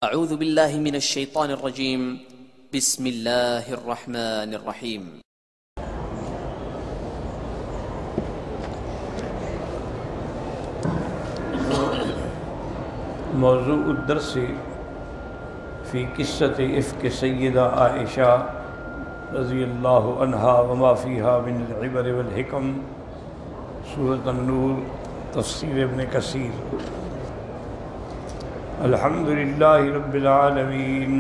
اعوذ باللہ من الشیطان الرجیم بسم اللہ الرحمن الرحیم موضوع الدرس فی قصۃ افک سیدہ عائشہ رضی اللہ عنہا وما فیہا من العبر والحکم، سورۃ النور، تفسیر ابن کثیر۔ الحمد للہ رب العالمین،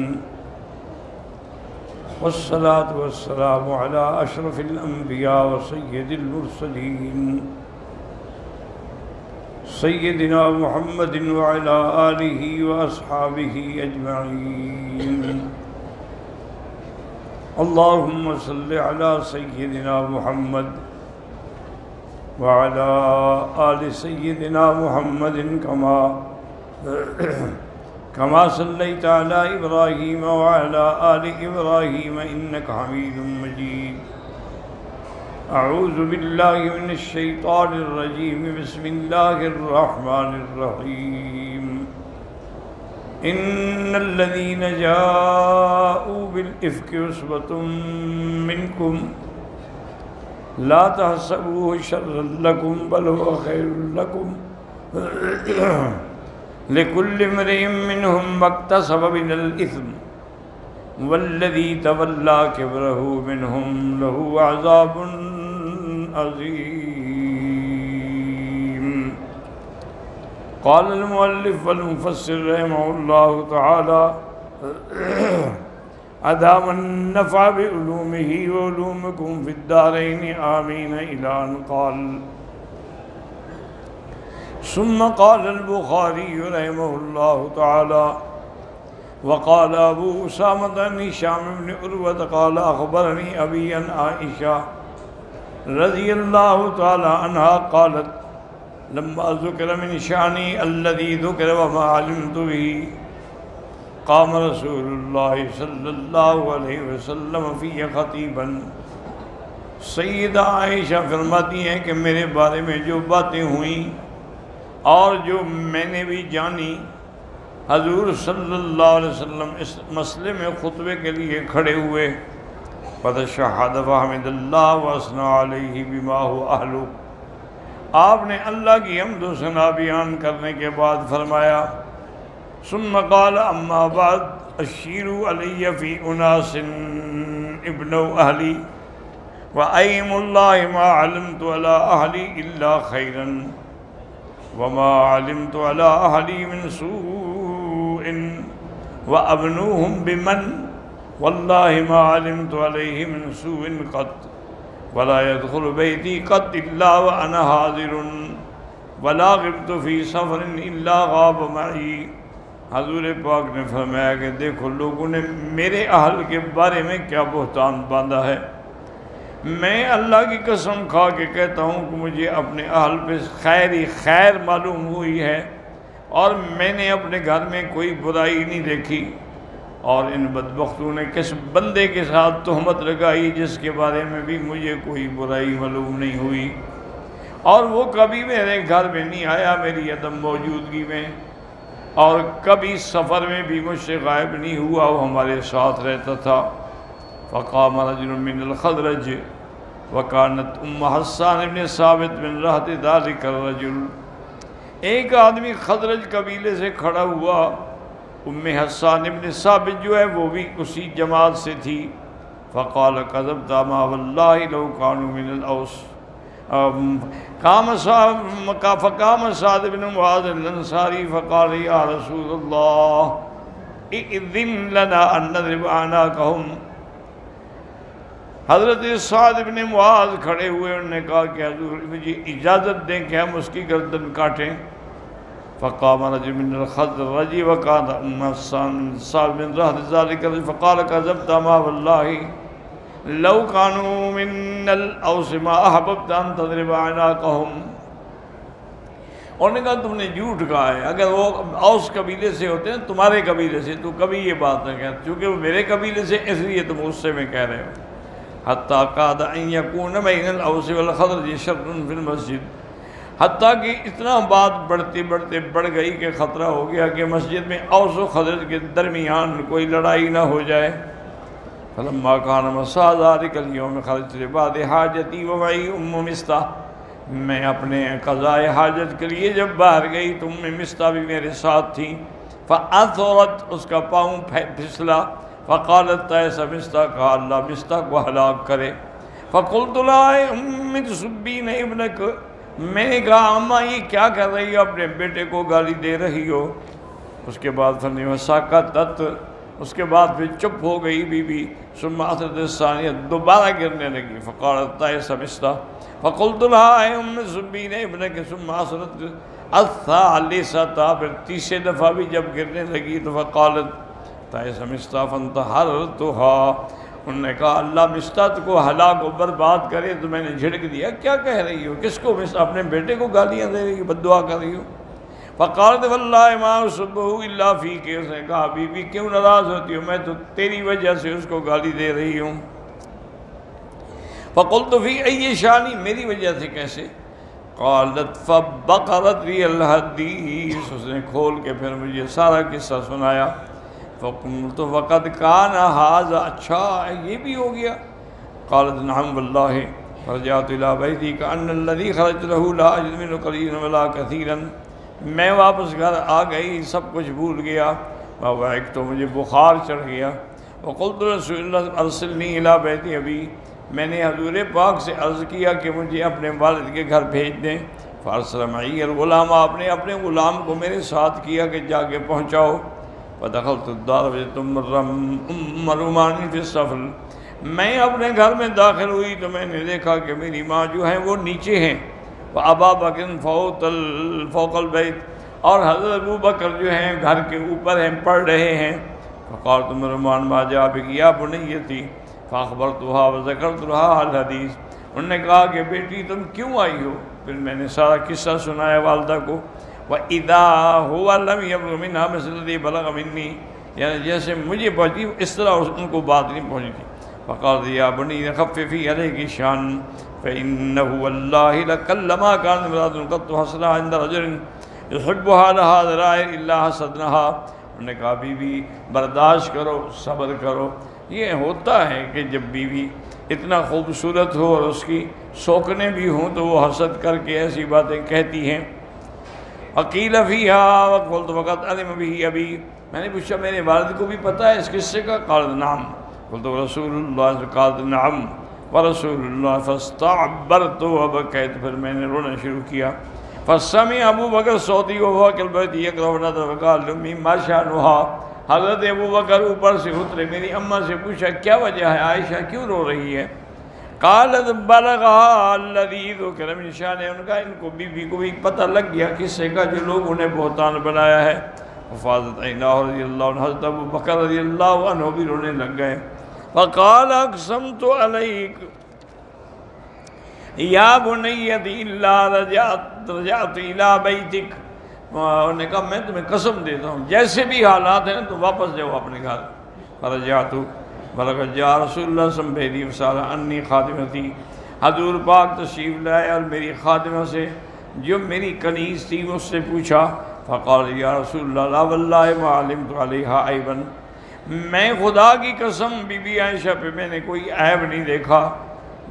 والصلاة والسلام علی اشرف الانبیاء وسید المرسلین، سیدنا محمد وعلی آلہ واصحابہ اجمعین۔ اللہم صل علی سیدنا محمد وعلی آل سیدنا محمد كما صليت على إبراهيم وعلى آل إبراهيم إنك حميد مجيد۔ أعوذ بالله من الشيطان الرجيم، بسم الله الرحمن الرحيم۔ إن الذين جاءوا بالإفك عصبة منكم لا تحسبوه شرا لكم بل هو خير لكم لكل امرئ منهم ما اكتسب من الإثم والذي تولى كبره منهم له عذاب عظيم۔ قال المؤلف والمفسر رحمه الله تعالى أدام النفع بعلومه وعلومكم في الدارين آمين إلى أن قال۔ ثم قال البخاري رحمه الله تعالى وقال أبو أسامة عن هشام بن عروة قال أخبرني أبي عن عائشة رضي الله تعالى عنها قالت لما ذكر من شأني الذي ذكر وما علمت به قام رسول الله صلى الله عليه وسلم في خطيبا۔ سیدہ عائشہ فرماتی ہیں کہ میرے بارے میں جو باتیں ہوئیں اور جو میں نے بھی جانی، حضور صلی اللہ علیہ وسلم اس مسئلے میں خطبے کے لیے کھڑے ہوئے۔ فَتَشَهَّدَ فَحَمِدَ اللَّهَ وَأَثْنَى عَلَيْهِ بِمَا هُوَ أَهْلُهُ۔ آپ نے اللہ کی حمد و ثنا بیان کرنے کے بعد فرمایا، ثم قال اما بعد اشیروا علی فی اناس ابنوا اہلی وَأَيْمُ اللَّهِ مَا عَلِمْتُ عَلَىٰ أَهْلِي إِلَّا خَيْرًا وما علمت على أهلي من سوء وأبنوهم بمن والله ما علمت عليه من سوء قط ولا يدخل بيتي قط إلا وأنا حاضر ولا غبت في سفر إلا غاب معي۔ حضور پاک نے فرمایا کہ دیکھو لوگوں نے میرے اہل کے بارے میں کیا بہتان باندھا ہے۔ میں اللہ کی قسم کھا کے کہتا ہوں کہ مجھے اپنے اہل پہ خیر ہی خیر معلوم ہوئی ہے، اور میں نے اپنے گھر میں کوئی برائی نہیں دیکھی، اور ان بدبختوں نے کس بندے کے ساتھ تہمت لگائی جس کے بارے میں بھی مجھے کوئی برائی معلوم نہیں ہوئی، اور وہ کبھی میرے گھر میں نہیں آیا میری عدم موجودگی میں، اور کبھی سفر میں بھی مجھ سے غائب نہیں ہوا، وہ ہمارے ساتھ رہتا تھا۔ فقام رجل من الخزرج وكانت حسان بن ثابت من رہط ذلك الرجل۔ ایک آدمی خزرج قبیلے سے کھڑا ہوا، حسان بن ثابت جو ہے وہ بھی اسی جماعت سے تھی۔ فقال كذبت ما والله لو كانوا من الأوس۔ فقام سعد بن معاذ الانصاری فقال يا رسول الله ائذن لنا ان نضرب اعناقهم۔ حضرت سعد بن معاذ کھڑے ہوئے، انہوں نے کہا کہ حضور مجھے اجازت دیں کہ ہم اس کی گردن کاٹیں۔ فقام رجل من الخزرج وكان حسان صاحب من رهط ذلك فقال كذبت ما والله لو كانوا من الاوس ما احببت ان تضرب اعناقهم۔ انہوں نے کہا تم نے جھوٹ کہا ہے، اگر وہ اوس قبیلے سے ہوتے ہیں تمہارے قبیلے سے تو کبھی یہ بات نہ کہتے، چونکہ وہ میرے قبیلے سے اس لیے تم غصے میں کہہ رہے ہو۔ حتى قاد ان يكون بين الاوس والخزرج شر في المسجد، حتیٰ کہ اتنا بات بڑھتے بڑھتے بڑھ گئی کہ خطرہ ہو گیا کہ مسجد میں اوس و خزرج کے درمیان کوئی لڑائی نہ ہو جائے۔ فلما کان مساء ذلک اليوم خرجت لبعض حاجتی ومعی ام مستح، میں اپنے قضاء حاجت کے لیے جب باہر گئی تو ام مستح بھی میرے ساتھ تھیں۔ فَأَثُرَتْ، اس کا پاؤں پھسلا۔ فقالت، تائس مستح، کہا اللہ مستح کو ہلاک کرے۔ فقلت لها ام تسبین ابنک، میں نے کہا اماں یہ کیا کر رہی ہو، اپنے بیٹے کو گالی دے رہی ہو۔ اس کے بعد فرمی وساکتت، اس کے بعد پھر چپ ہو گئی بی بی۔ ثم اثرت الثانیہ، دوبارہ گرنے لگی۔ فقالت تائس مستح، فقلت لها ام تسبین ابنک، ثم اثرت الثالثہ، پھر تیسرے دفعہ بھی جب گرنے لگی تو فقالت تائس مستح فانتحرتها، انہوں نے کہا اللہ مستح کو ہلاک و برباد کرے تو میں نے جھڑک دیا۔ کیا کہہ رہی ہو، کس کو مستح، اپنے بیٹے کو گالیاں دے رہی ہو، بد دعا کر رہی ہو۔ فقالت واللہ ما اصبہ الا فیک، اس نے کہا بی بی کیوں ناراض ہوتی ہو، میں تو تیری وجہ سے اس کو گالی دے رہی ہوں۔ فقلت فی ای شانی، میری وجہ سے کیسے؟ قالت فبقرت لی الحدیث، اس نے کھول کے پھر مجھے سارا قصہ سنایا۔ فقلت وقد کان ھذا، اچھا یہ بھی ہو گیا؟ قالت نعم واللہ، فرجعت الی بیتی کأن الذی خرجت له لا اجد منه قلیلا ولا کثیرا، میں واپس گھر آ گئی، سب کچھ بھول گیا، ایک تو مجھے بخار چڑھ گیا۔ وقلت رسول اللہ ارسلنی الی بیتی ابی، میں نے حضور پاک سے عرض کیا کہ مجھے اپنے والد کے گھر بھیج دیں۔ فارسل معی الغلام، آپ نے اپنے غلام کو میرے ساتھ کیا کہ جا کے پہنچاؤ۔ فدخلت الدار وجدت ام رومان فی السفل، میں اپنے گھر میں داخل ہوئی تو میں نے دیکھا کہ میری ماں جو ہے وہ نیچے ہیں، وابا بکر فوق البیت، اور حضرت ابو بکر جو ہیں گھر کے اوپر ہیں، پڑھ رہے ہیں۔ فقالت ام رومان ما جاء بک یا بنیتی، فاخبرتها وذکرت لها الحدیث، انہوں نے کہا کہ بیٹی تم کیوں آئی ہو، پھر میں نے سارا قصہ سنایا والدہ کو۔ وَإِذَا هُوَ لَمْ يَبْلُغْ مِنْهَا مِثْلَ الَّذِي بَلَغَ مِنِّي، یعنی جیسے مجھے پہنچی اس طرح ان کو بات نہیں پہنچی تھی۔ فقالت یا بنی خففی علیہ شان فإنه واللہ لَكَلَّمَا كَانَ امرأة قَطُّ حَسْنَهَا عِنْدَ رَجُلٍ يُحِبُّهَا لَهَا ذَرَائِرْ إِلَّا حَسَدْنَهَا، انہوں نے کہا بی بی برداشت کرو، صبر کرو، یہ ہوتا ہے کہ جب بیوی اتنا خوبصورت ہو اور اس کی سوکنے بھی ہوں تو وہ حسد کر کے ایسی باتیں کہتی ہیں۔ وقیل فیہا وقلت وقت علم بھی ابی، میں نے پوچھا میرے والد کو بھی پتہ ہے اس قصے کا؟ قال نعم، قلت رسول اللہ، قالت نعم ورسول اللہ، فاستعبرت وبکیت، پھر میں نے رونا شروع کیا۔ فسمع ابو بکر صوتی وهو فی البیت یقرأ نظر وقال امی ما شأنها، حضرت ابو بکر اوپر سے اترے، میری اماں سے پوچھا کیا وجہ ہے، عائشہ کیوں رو رہی ہے؟ قالت بلغها الذی ذکر من شأنہ، ان کا ان کو بی بی کو بھی پتہ لگ گیا قصے کا جو لوگوں نے بہتان بنایا ہے۔ وفاضت عیناہ رضی اللہ عنہ، حضرت ابو بکر رضی اللہ عنہ بھی رونے لگ گئے۔ فقال اقسمت علیک یا بنیتی الا رجعت الی بیتک، انہوں نے کہا میں تمہیں قسم دیتا ہوں جیسے بھی حالات ہیں تو واپس جاؤ اپنے گھر۔ فرجعت بلغت جا رسول اللہ صلی اللہ علیہ وسلم انی خادمتی، حضور پاک تشریف لائے اور میری خادمہ سے جو میری کنیز تھی اس سے پوچھا۔ فقال یا رسول اللہ لا واللہ ما علمت علیہا عیبا، میں خدا کی قسم بی بی عائشہ پہ میں نے کوئی عیب نہیں دیکھا،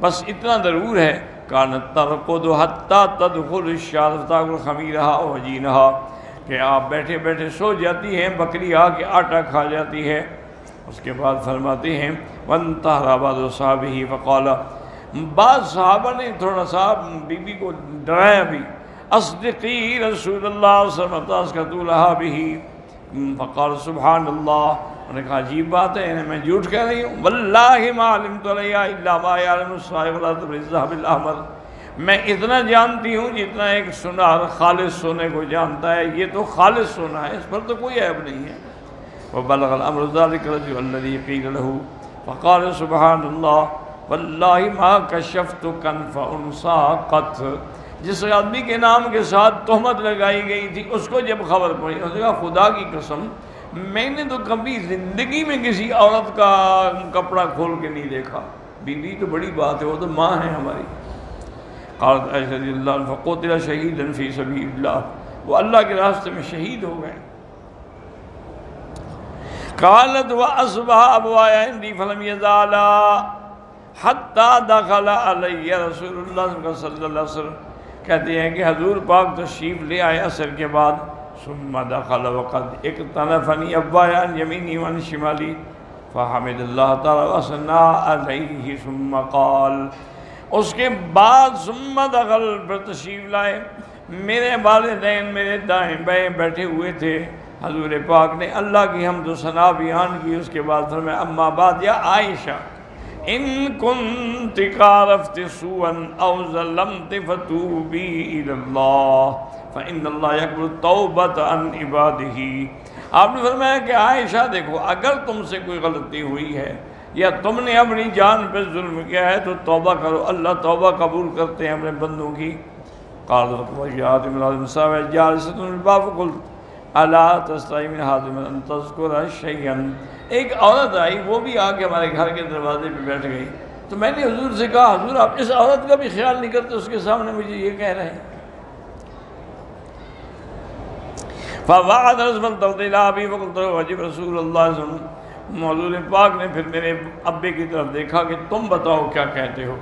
بس اتنا ضرور ہے کانت ترقد حتی تدخل الشاة فتاکل خمیرہا وجینہا، کہ آپ بیٹھے بیٹھے سو جاتی ہیں، بکری آ کے آٹا کھا جاتی ہے۔ اس کے بعد فرماتے ہیں وانتہر بعض صحابہ فقال، بعض صحابہ نے تھوڑا سا بی بی کو ڈرایا بھی، اصدقی رسول اللہ صلی اللہ علیہ وسلم تاسکتو لہا بہی، فقال سبحان اللہ، انہوں نے کہا عجیب بات ہے، میں جھوٹ کہہ رہی ہوں، واللہ ما علمت علیہا الا ما یعلم الصائغ ولا تبر الذهب الاحمر، میں اتنا جانتی ہوں جتنا ایک سونار خالص سونے کو جانتا ہے، یہ تو خالص سونا ہے، اس پر تو کوئی عیب نہیں ہے۔ وبلغ الامر ذلك الرجل الذي قيل له فقال سبحان الله والله ما كشفت كنف انثى قط، جس آدمی کے نام کے ساتھ تہمت لگائی گئی تھی اس کو جب خبر پڑی، اس نے کہا خدا کی قسم میں نے تو کبھی زندگی میں کسی عورت کا کپڑا کھول کے نہیں دیکھا۔ بیوی تو بڑی بات ہے، وہ تو ماں ہے ہماری۔ قالت عائشہ رضی اللہ عنہ فقتل شہیدا فی سبیل اللہ، وہ اللہ کے راستے میں شہید ہو گئے۔ قالت واصبح ابوایا عندی فلم یزالا حتی دخل علی رسول اللہ صلی اللہ علیہ وسلم، کہتے ہیں کہ حضور پاک تشریف لے آئے عصر کے بعد، ثم دخل وقد اقتنفنی ابوایا عن یمینی وعن شمالی فحمد اللہ تعالی وثنى علیہ ثم قال، اس کے بعد ثم دخل پر تشریف لائے، میرے والدین میرے دائیں بائیں بیٹھے ہوئے تھے، حضور پاک نے اللہ کی حمد و ثنا بیان کی، اس کے بعد فرمایا اما بعد یا عائشہ ان کنت کارفت سوءا او ظلمت فتوبی الی اللہ فإن اللہ یقبل التوبۃ عن عبادہ۔ آپ نے فرمایا کہ عائشہ دیکھو، اگر تم سے کوئی غلطی ہوئی ہے یا تم نے اپنی جان پہ ظلم کیا ہے تو توبہ کرو، اللہ توبہ قبول کرتے ہیں اپنے بندوں کی۔ قالت وجاءت امرأة ساوية جالسة بالباب فقلت الا تستحي من هذا ان تذكر شيئا، ایک عورت آئی، وہ بھی آ کے ہمارے گھر کے دروازے پہ بیٹھ گئی، تو میں نے حضور سے کہا حضور آپ اس عورت کا بھی خیال نہیں کرتے، اس کے سامنے مجھے یہ کہہ رہے ہیں۔ فوعد رسول تفضیل ابی وقلت وجب رسول اللہ صلی اللہ علیہ وسلم، حضور پاک نے پھر میرے ابے کی طرف دیکھا کہ تم بتاؤ کیا کہتے ہو،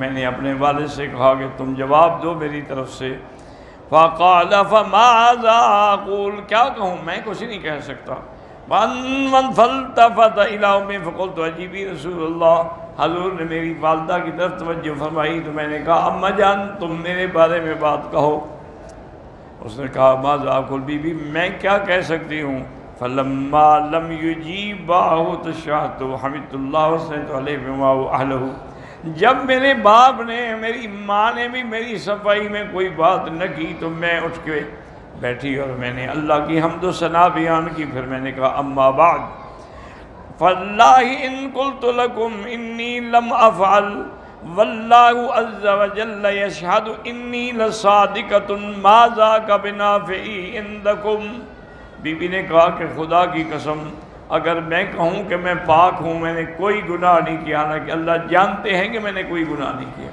میں نے اپنے والد سے کہا کہ تم جواب دو میری طرف سے۔ فقال فماذا اقول، کیا کہوں میں کچھ نہیں کہہ سکتا۔ فالتفت الى امي فقلت عجیبی رسول اللہ، حضور نے میری والدہ کی طرف توجہ فرمائی تو میں نے کہا اما جان تم میرے بارے میں بات کہو۔ اس نے کہا ماذا اقول، بی بی میں کیا کہہ سکتی ہوں۔ فلما لم يجيب تشهدت حمدت اللہ وثنيت علیہ بما هو اہلہ، جب میرے باپ نے میری ماں نے بھی میری صفائی میں کوئی بات نہ کی تو میں اٹھ کے بیٹھی اور میں نے اللہ کی حمد و ثنا بیان کی۔ پھر میں نے کہا اما بعد فاللہ ان قلت لکم انی لم افعل واللہ عز وجل یشہد انی لصادقۃ ما ذاک بنافعی عندکم، بی بی نے کہا کہ خدا کی قسم اگر میں کہوں کہ میں پاک ہوں، میں نے کوئی گناہ نہیں کیا، حالانکہ اللہ جانتے ہیں کہ میں نے کوئی گناہ نہیں کیا،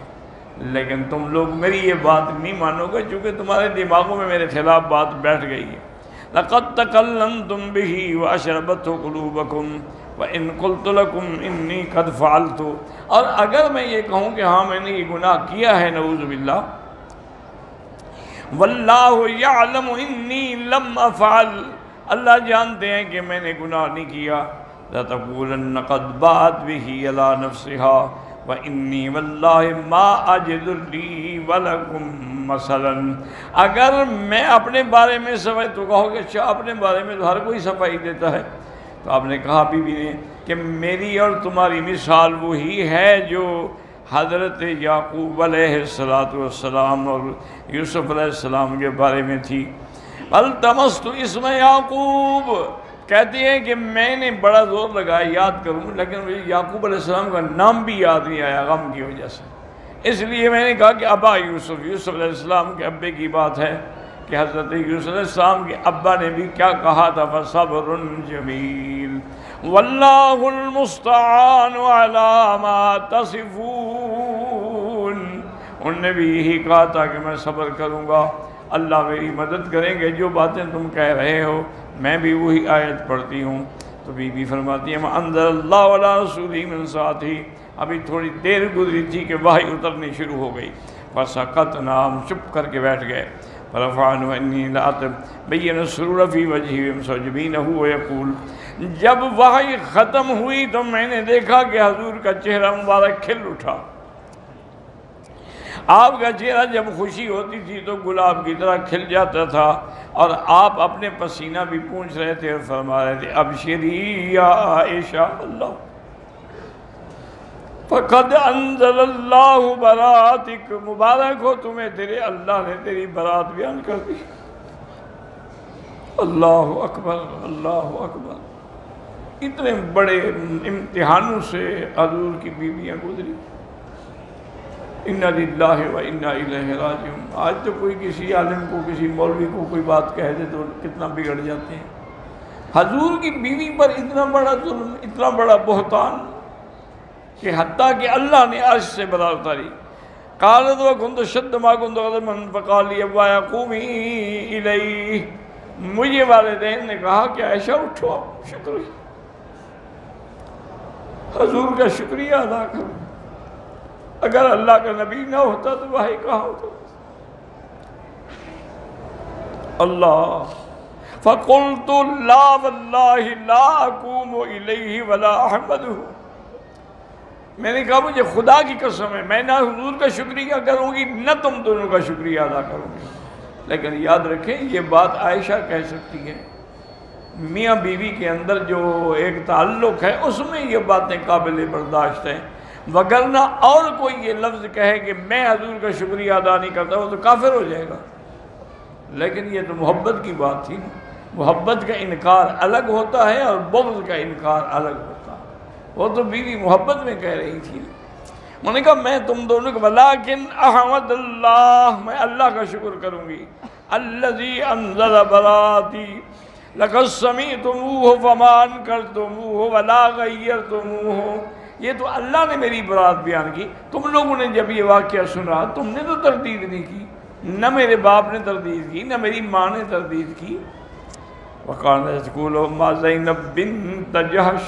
لیکن تم لوگ میری یہ بات نہیں مانو گے چونکہ تمہارے دماغوں میں میرے خلاف بات بیٹھ گئی ہے۔ لقد تکلمتم به واشربته قلوبکم وان قلت لکم انی قد فعلت، اور اگر میں یہ کہوں کہ ہاں میں نے یہ گناہ کیا ہے نعوذ باللہ، واللہ یعلم انی لم افعل، اللہ جانتے ہیں کہ میں نے گناہ نہیں کیا، لتقولن قد بات به علی نفسها وانی واللہ ما اجد لی ولکم مثلا، اگر میں اپنے بارے میں صفائی، تو کہو کہ اچھا اپنے بارے میں تو ہر کوئی صفائی دیتا ہے، تو آپ نے کہا بی بی نے کہ میری اور تمہاری مثال وہی ہے جو حضرت یعقوب علیہ السلام اور یوسف علیہ السلام کے بارے میں تھی۔ التمست اسم یعقوب، کہتے ہیں کہ میں نے بڑا زور لگایا یاد کروں، لیکن مجھے یعقوب علیہ السلام کا نام بھی یاد نہیں آیا غم کی وجہ سے، اس لیے میں نے کہا کہ ابا یوسف علیہ السلام کے ابے کی بات ہے کہ حضرت یوسف علیہ السلام کے ابا نے بھی کیا کہا تھا، فصبر جمیل واللہ المستعان علی ما تصفون، انہوں نے بھی یہی کہا تھا کہ میں صبر کروں گا، اللہ میری مدد کریں گے، جو باتیں تم کہہ رہے ہو میں بھی وہی آیت پڑھتی ہوں۔ تو بی بی فرماتی ہے انزل اللہ علی رسولہ من ساتھی، ابھی تھوڑی دیر گزری تھی کہ وحی اترنی شروع ہو گئی، فسکتنا، ہم چپ کر کے بیٹھ گئے، فرفعنا انی لاتبین السرور فی وجہہ مسجبینہ ویقول، جب وحی ختم ہوئی تو میں نے دیکھا کہ حضور کا چہرہ مبارک کھل اٹھا، آپ کا چہرہ جب خوشی ہوتی تھی تو گلاب کی طرح کھل جاتا تھا، اور آپ اپنے پسینہ بھی پونچھ رہے تھے اور فرما رہے تھے ابشری یا عائشہ، اللہ فقد انزل اللہ براتک، مبارک ہو تمہیں، تیرے اللہ نے تیری برات بیان کر دی۔ اللہ اکبر اللہ اکبر، اتنے بڑے امتحانوں سے حضور کی بیویاں گزری، انا للہ و انا الیہ راجعون۔ آج تو کوئی کسی عالم کو کسی مولوی کو کوئی بات کہہ دے تو کتنا بگڑ جاتے ہیں، حضور کی بیوی پر اتنا بڑا ظلم، اتنا بڑا بہتان کہ حتیٰ کہ اللہ نے عرش سے برات اتاری۔ قالت وكنت شد ما كنت غضبا فقال لي ابا قومي الیہ، مجھے والدین نے کہا کہ عائشہ اٹھو، شکریہ، حضور کا شکریہ ادا کرو، اگر اللہ کا نبی نہ ہوتا تو وحی کہاں ہوتا؟ اللہ فقلت لا واللہ لا اقوم الیہ ولا احمدہ، میں نے کہا مجھے خدا کی قسم ہے میں نہ حضور کا شکریہ کروں گی نہ تم دونوں کا شکریہ ادا کروں گی۔ لیکن یاد رکھیں یہ بات عائشہ کہہ سکتی ہے، میاں بیوی کے اندر جو ایک تعلق ہے اس میں یہ باتیں قابل برداشت ہیں، وگرنہ اور کوئی یہ لفظ کہے کہ میں حضور کا شکریہ ادا نہیں کرتا وہ تو کافر ہو جائے گا۔ لیکن یہ تو محبت کی بات تھی نا، محبت کا انکار الگ ہوتا ہے اور بغض کا انکار الگ ہوتا ہے، وہ تو بیوی محبت میں کہہ رہی تھی۔ میں نے کہا میں تم دونوں کو ولیکن احمد اللہ، میں اللہ کا شکر کروں گی، الذی انزل براتی لقد سمعتموہ فما انکرتموہ ولا غیرتموہ، یہ تو اللہ نے میری برات بیان کی، تم لوگوں نے جب یہ واقعہ سنا تم نے تو تردید نہیں کی، نہ میرے باپ نے تردید کی نہ میری ماں نے تردید کی۔ وَقَالَ تَقُولُ أُمَّ زینب بنت جحش،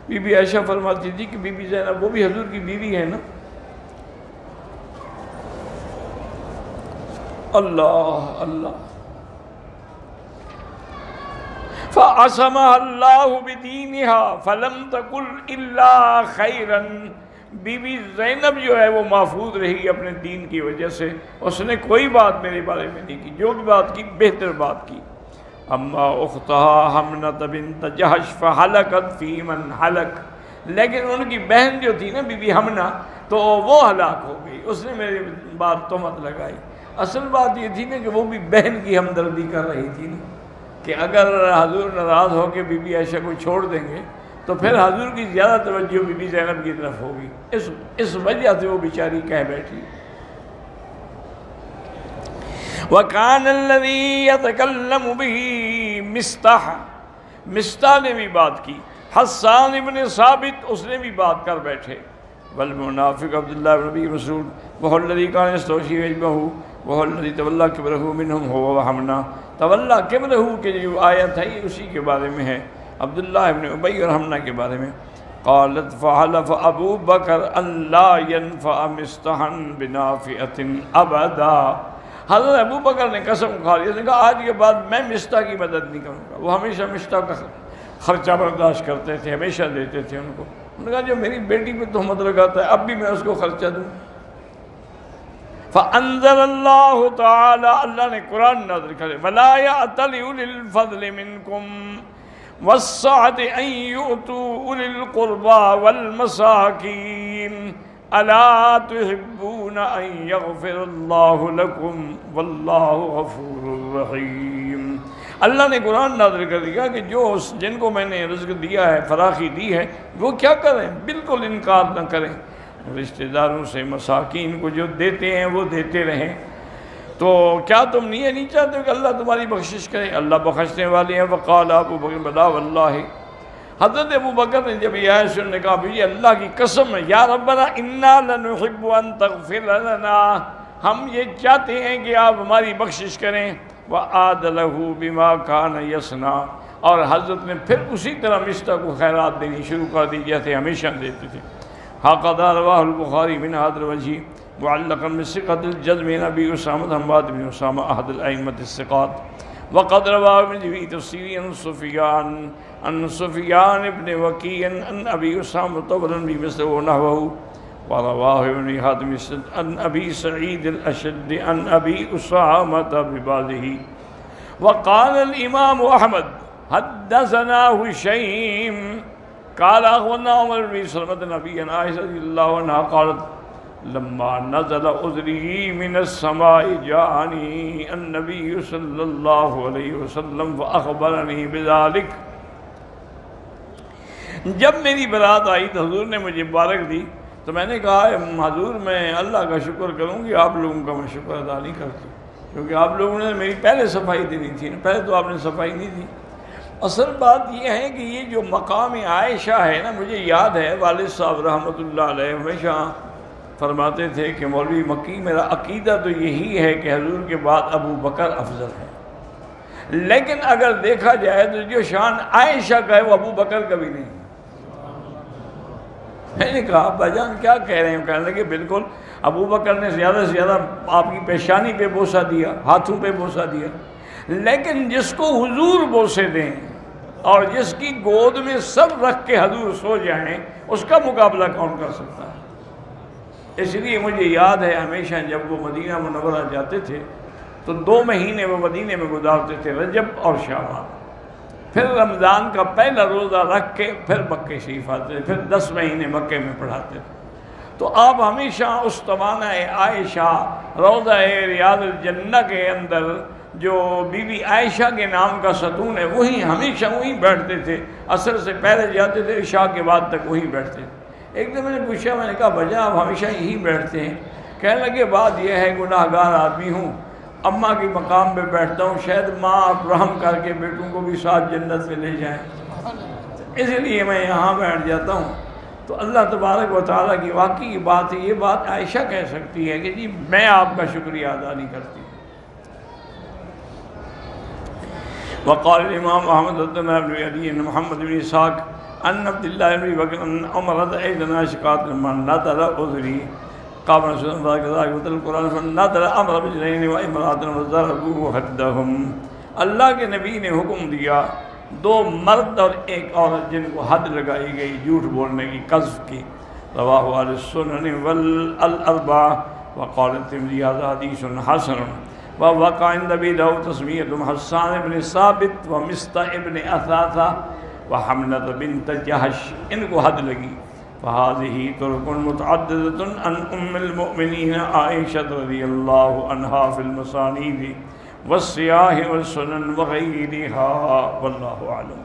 بی بی عائشہ فرماتی تھی کہ بی بی زینب وہ بھی حضور کی بیوی ہے نا۔ اللہ اللہ، فَعَصَمَهَا اللَّهُ بِدِينِهَا فَلَمْ تَقُلْ إِلَّا خَيْرًا، بی بی زینب جو ہے وہ محفوظ رہی اپنے دین کی وجہ سے، اس نے کوئی بات میرے بارے میں نہیں کی، جو بھی بات کی بہتر بات کی۔ اما اختها حمنۃ بنت جحش فحلقت فی من حلق، لیکن ان کی بہن جو تھی نا بی بی حمنہ تو وہ ہلاک ہو گئی، اس نے میرے بات تہمت لگائی۔ اصل بات یہ تھی نا کہ وہ بھی بہن کی ہمدردی کر رہی تھی نا، کہ اگر حضور ناراض ہو کے بی بی عائشہ کو چھوڑ دیں گے تو پھر حضور کی زیادہ توجہ بی بی زینب کی طرف ہوگی، اس وجہ سے وہ بیچاری کہہ بیٹھی۔ وَكَانَ الَّذِي يَتَكَلَّمُ بِهِ مِسْتَحَ، مستح نے بھی بات کی، حسان ابن ثابت اس نے بھی بات کر بیٹھے۔ والمنافق عبداللہ بن ابی مسعود وَهُوَ الَّذِي كَانَ يَسْتَوْشِي وَجْبَهُ وَهُوَ الَّذِي تَوَلَّى كِبْرَهُ مِنْهُمْ هُوَ وَحَمْنَا، تولّى كِبْرَهُ کے جو آیت ہے یہ اسی کے بارے میں ہے، عبداللہ ابن ابی اور حمنہ کے بارے میں۔ قالت فحلف ابو بکر ان لا ينفع مستحا بنافعة ابدا، حضرت ابو بکر نے قسم کھا لی، اس نے کہا آج کے بعد میں مستح کی مدد نہیں کروں گا۔ وہ ہمیشہ مستح کا خرچہ برداشت کرتے تھے، ہمیشہ دیتے تھے ان کو۔ انہوں نے کہا جو میری بیٹی پہ تہمت لگاتا ہے اب بھی میں اس کو خرچہ دوں۔ فانزل اللہ تعالی، اللہ نے قرآن نازل کرے، ولا یأتل اولی الفضل منکم والسعة ان یؤتوا اولی القربى والمساکین الا تحبون ان یغفر اللہ لکم واللہ غفور رحیم۔ اللہ نے قرآن نازل کر دیا کہ جو جن کو میں نے رزق دیا ہے، فراخی دی ہے، وہ کیا کریں، بالکل انکار نہ کریں، رشتہ داروں سے مساکین کو جو دیتے ہیں وہ دیتے رہیں۔ تو کیا تم یہ نہیں چاہتے کہ اللہ تمہاری بخشش کرے؟ اللہ بخشنے والے ہیں۔ وقال ابو بکر بلا واللہ، حضرت ابو بکر نے جب یہ آیت سننے کہا بھی اللہ کی قسم ہے یا ربنا انا لنحب ان تغفر لنا، ہم یہ چاہتے ہیں کہ آپ ہماری بخشش کریں۔ وعاد له بما كان يصنع، اور حضرت نے پھر اسی طرح مستح کو خیرات دینی شروع کر دی جیسے ہمیشہ دیتے تھے۔ هكذا رواه البخاري من هذا الوجه معلقا بثقة الجزم عن ابي اسامة حماد بن اسامة احد الائمة الثقات، وقد رواه ابن في تفسيره عن سفيان بن وكيع عن ابي اسامة طولا بمثله نحوه، ورواه ابن حاتم عن ابي سعيد الاشد عن ابي اسامة ببعضه۔ وقال الامام احمد حدثنا هشيم قال اخبرنا عمر بن سلمة نبي عائشة رضي الله عنها قالت لما نزل عذري من السماء جاءني النبي صلى الله عليه وسلم فأخبرني بذلك، جب میری برات آئی تو حضور نے مجھے مبارک دی تو میں نے کہا حضور میں اللہ کا شکر کروں گی، آپ لوگوں کا میں شکر ادا نہیں کرتی، کیونکہ آپ لوگوں نے میری پہلے صفائی دینی تھی نا، پہلے تو آپ نے صفائی نہیں دی۔ اصل بات یہ ہے کہ یہ جو مقام عائشہ ہے نا، مجھے یاد ہے والد صاحب رحمۃ اللہ علیہ ہمیشہ فرماتے تھے کہ مولوی مکی میرا عقیدہ تو یہی ہے کہ حضور کے بعد ابو بکر افضل ہے، لیکن اگر دیکھا جائے تو جو شان عائشہ کا ہے وہ ابو بکر کا بھی نہیں۔ میں نے کہا ابا جان کیا کہہ رہے ہیں؟ کہنے لگے بالکل، ابو بکر نے زیادہ سے زیادہ آپ کی پیشانی پہ بوسہ دیا، ہاتھوں پہ بوسہ دیا، لیکن جس کو حضور بوسے دیں اور جس کی گود میں سب رکھ کے حضور سو جائیں، اس کا مقابلہ کون کر سکتا ہے؟ اس لیے مجھے یاد ہے ہمیشہ جب وہ مدینہ منورہ جاتے تھے تو 2 مہینے وہ مدینے میں گزارتے تھے، رجب اور شعبان، پھر رمضان کا پہلا روزہ رکھ کے پھر مکے شریف آتے تھے، پھر 10 مہینے مکے میں پڑھاتے تھے۔ تو آپ ہمیشہ اس توانہ عائشہ روضہ ریاض الجنہ کے اندر جو بی بی عائشہ کے نام کا ستون ہے وہی ہمیشہ وہیں بیٹھتے تھے، عصر سے پہلے جاتے تھے، عشاء کے بعد تک وہیں بیٹھتے تھے۔ ایک دن میں نے پوچھا، میں نے کہا بجا آپ ہمیشہ یہی بیٹھتے ہیں؟ کہنے لگے بات یہ ہے گناہ گار آدمی ہوں، اماں کے مقام پہ بیٹھتا ہوں، شاید ماں آپ رحم کر کے بیٹوں کو بھی ساتھ جنت میں لے جائیں، اس لیے میں یہاں بیٹھ جاتا ہوں۔ تو اللہ تبارک و تعالیٰ کی واقعی بات ہے، یہ بات عائشہ کہہ سکتی ہے کہ جی میں آپ کا شکریہ ادا نہیں کرتی۔ وقال الامام احمد بن علی محمد بن اسحاق ان عبد الله بن بكر ان عمر اذن شقات من نظر عذري قام رسول الله كذلك وتل القران فنظر امر بجنين وامراه وضربوا حدهم۔ اللہ کے نبی نے حکم دیا 2 مرد اور 1 عورت جن کو حد لگائی گئی جھوٹ بولنے کی، قذف کی۔ رواہ اہل السنن والاربعہ وقال الترمذی هذا حدیث حسن۔ ووقع عند ابي داود تسمية حسان بن ثابت ومصطح بن اثاثہ وحملة بنت جہش، ان کو حد لگی۔ فهذه طرق متعددة عن ام المؤمنین عائشہ رضی اللہ عنہا فی المسانید والسیاح والسنن وغیرها واللہ اعلم۔